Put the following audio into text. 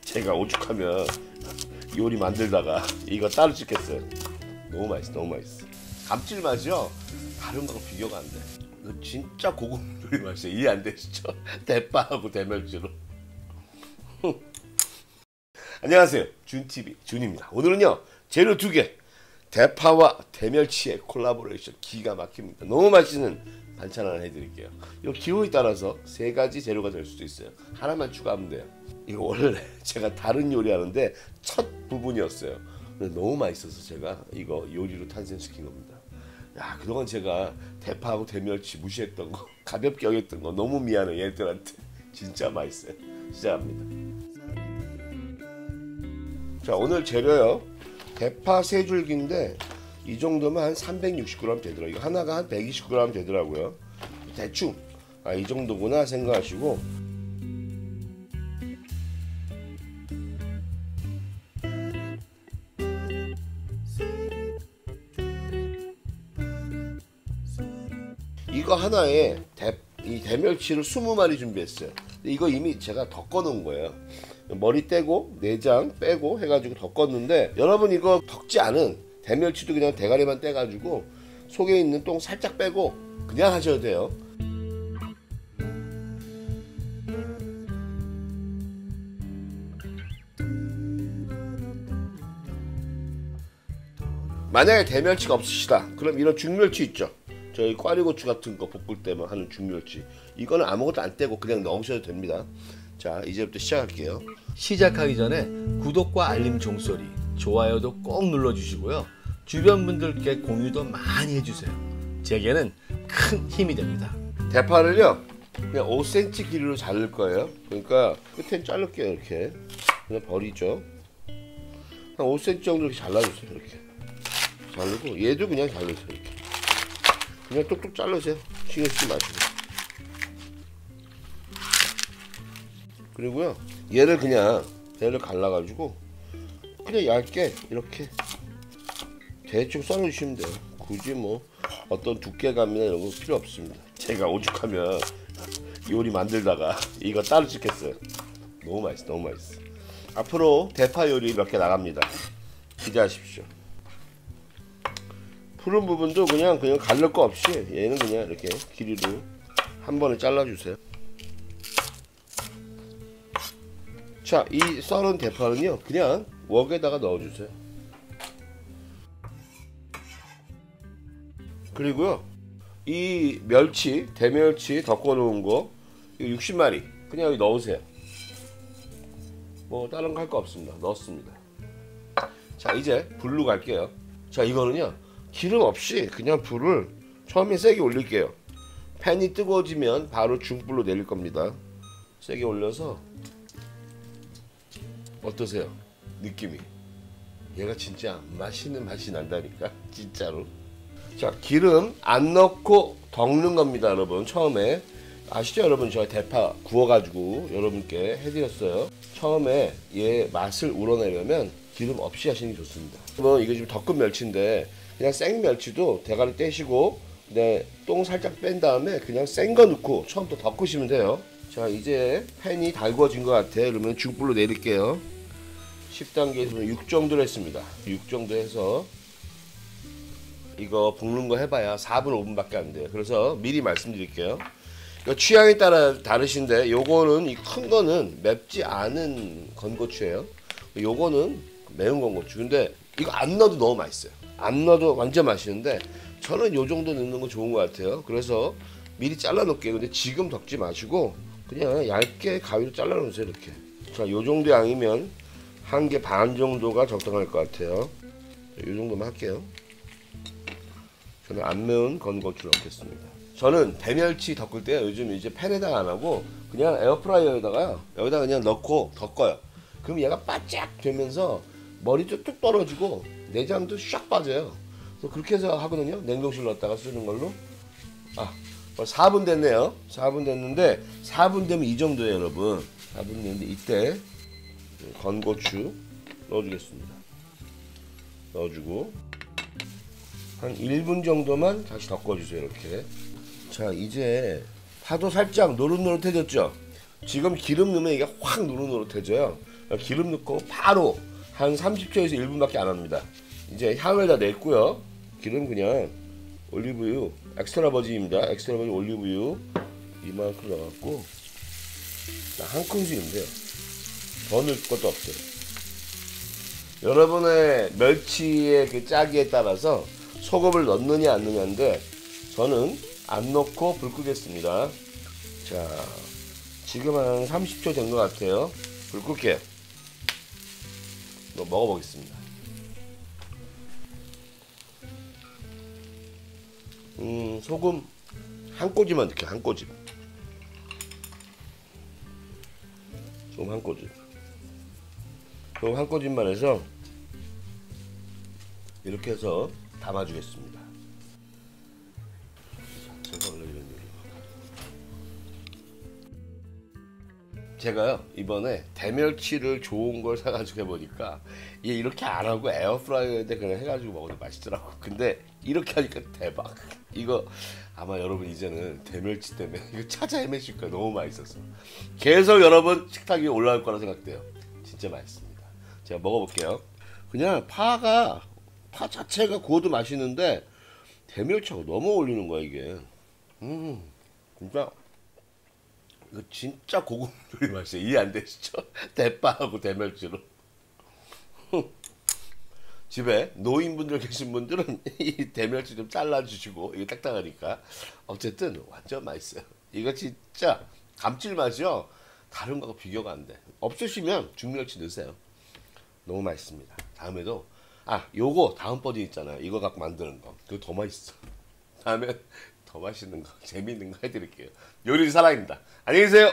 제가 오죽하면 요리 만들다가 이거 따로 찍겠어요. 너무 맛있어, 너무 맛있어. 감칠맛이요 다른 거랑 비교가 안 돼. 이거 진짜 고급 요리 맛이에요. 이해 안 되시죠? 대파하고 대멸치로. 안녕하세요, 준TV 준입니다. 오늘은요 재료 2개, 대파와 대멸치의 콜라보레이션 기가 막힙니다. 너무 맛있는 반찬 하나 해드릴게요. 이 기호에 따라서 3가지 재료가 될 수도 있어요. 하나만 추가하면 돼요. 이거 원래 제가 다른 요리 하는데 첫 부분이었어요. 근데 너무 맛있어서 제가 이거 요리로 탄생시킨 겁니다. 야, 그동안 제가 대파하고 대멸치 무시했던 거, 가볍게 여겼던 거 너무 미안해요 얘들한테. 진짜 맛있어요. 시작합니다. 자, 오늘 재료요, 대파 3줄기인데 이 정도면 한 360g 되더라고요. 이거 하나가 한 120g 되더라고요. 대충 이 정도구나 생각하시고, 이거 하나에 이 대멸치를 20마리 준비했어요. 이거 이미 제가 덮어 놓은 거예요. 머리 떼고 내장 빼고 해가지고 덮었는데, 여러분 이거 덮지 않은 대멸치도 그냥 대가리만 떼가지고 속에 있는 똥 살짝 빼고 그냥 하셔도 돼요. 만약에 대멸치가 없으시다 그럼 이런 중멸치 있죠, 저희 꽈리고추 같은 거 볶을 때만 하는 중멸치, 이거는 아무것도 안 떼고 그냥 넣으셔도 됩니다. 자, 이제부터 시작할게요. 시작하기 전에 구독과 알림 종소리, 좋아요도 꼭 눌러주시고요. 주변 분들께 공유도 많이 해주세요. 제게는 큰 힘이 됩니다. 대파를요 그냥 5cm 길이로 자를 거예요. 그러니까 끝엔 자를게요. 이렇게 그냥 버리죠. 한 5cm 정도 이렇게 잘라주세요. 이렇게 자르고, 얘도 그냥 잘라주세요. 이렇게 그냥 뚝뚝 잘라주세요. 신경 쓰지 마시고. 그리고요 얘를 그냥 얘를 갈라가지고 그냥 얇게 이렇게 대충 썰어주시면 돼요. 굳이 뭐 어떤 두께감이나 이런 거 필요 없습니다. 제가 오죽하면 요리 만들다가 이거 따로 찍겠어요. 너무 맛있어, 너무 맛있어. 앞으로 대파 요리 몇 개 나갑니다. 기대하십시오. 푸른 부분도 그냥 가릴 거 없이 얘는 그냥 이렇게 길이로 한 번에 잘라주세요. 자, 이 썰은 대파는요 그냥 웍에다가 넣어주세요. 그리고요 이 멸치, 대멸치 덮어 놓은 거 60마리 그냥 여기 넣으세요. 뭐 다른 거 할 거 없습니다. 넣었습니다. 자, 이제 불로 갈게요. 자, 이거는요 기름 없이 그냥 불을 처음에 세게 올릴게요. 팬이 뜨거워지면 바로 중불로 내릴 겁니다. 세게 올려서, 어떠세요? 느낌이? 얘가 진짜 맛있는 맛이 난다니까 진짜로. 자, 기름 안 넣고 덮는 겁니다 여러분. 처음에 아시죠 여러분, 제가 대파 구워가지고 여러분께 해드렸어요. 처음에 얘 맛을 우러내려면 기름 없이 하시는 게 좋습니다. 그러면 이거 지금 덮은 멸치인데 그냥 생 멸치도 대가리 떼시고 똥 살짝 뺀 다음에 그냥 센 거 넣고 처음부터 덮으시면 돼요. 자, 이제 팬이 달궈진 것 같아. 그러면 중불로 내릴게요. 10단계에서 6 정도로 했습니다. 6 정도 해서 이거 볶는 거 해봐야 4분 5분밖에 안 돼요. 그래서 미리 말씀드릴게요. 취향에 따라 다르신데 요거는 이 큰 거는 맵지 않은 건고추예요. 요거는 매운 건고추. 근데 이거 안 넣어도 너무 맛있어요. 안 넣어도 완전 맛있는데 저는 요 정도 넣는 거 좋은 것 같아요. 그래서 미리 잘라 놓을게요. 근데 지금 덮지 마시고 그냥 얇게 가위로 잘라 놓으세요. 이렇게. 자, 요 정도 양이면 1개 반 정도가 적당할 것 같아요. 이 정도만 할게요. 저는 안 매운 건고추를 넣겠습니다. 저는 대멸치 덮을 때 요즘 이제 팬에다가 안 하고 그냥 에어프라이어에다가 여기다가 그냥 넣고 덮어요. 그럼 얘가 바짝 되면서 머리도 뚝 떨어지고 내장도 샥 빠져요. 그래서 그렇게 해서 하거든요. 냉동실 넣었다가 쓰는 걸로. 4분 됐네요. 4분 됐는데 4분 되면 이 정도예요 여러분. 4분 됐는데 이때 건고추 넣어주겠습니다. 넣어주고 한 1분 정도만 다시 덮어주세요. 이렇게. 자, 이제 파도 살짝 노릇노릇해졌죠. 지금 기름 넣으면 이게 확 노릇노릇해져요. 기름 넣고 바로 한 30초에서 1분밖에 안 합니다. 이제 향을 다 냈고요. 기름 그냥 올리브유 엑스트라 버진입니다. 엑스트라 버진 올리브유 이만큼 넣어갖고 한 큰술이면 돼요. 더 넣을 것도 없어요. 여러분의 멸치의 그 짜기에 따라서 소금을 넣느냐 안 넣느냐인데 저는 안 넣고 불 끄겠습니다. 자, 지금 한 30초 된 것 같아요. 불 끌게요. 먹어보겠습니다. 소금 한 꼬집만 넣게요. 한 꼬집. 소금 한 꼬집. 소금 한 꼬집만 해서 이렇게 해서 담아주겠습니다. 제가요 이번에 대멸치를 좋은 걸 사가지고 해보니까 얘 이렇게 안 하고 에어프라이어인데 그냥 해가지고 먹어도 맛있더라고. 근데 이렇게 하니까 대박. 이거 아마 여러분 이제는 대멸치 때문에 이거 찾아 헤매실 거예요. 너무 맛있어서 계속 여러분 식탁 위에 올라올 거라 생각돼요. 진짜 맛있습니다. 제가 먹어볼게요. 그냥 파 자체가 구워도 맛있는데 대멸치하고 너무 어울리는 거야 이게. 진짜 이거 진짜 고급 요리 맛이에요. 이해 안 되시죠? 대파하고 대멸치로. 집에 노인분들 계신 분들은 이 대멸치 좀 잘라주시고 이게 딱딱하니까 어쨌든 완전 맛있어요. 이거 진짜 감칠맛이요 다른 거하고 비교가 안 돼. 없으시면 중멸치 넣으세요. 너무 맛있습니다. 다음에도 요거 다음 버전 있잖아요. 이거 갖고 만드는 거 그거 더 맛있어. 다음에 더 맛있는 거 재밌는 거 해드릴게요. 요리 살아입니다. 안녕히 계세요.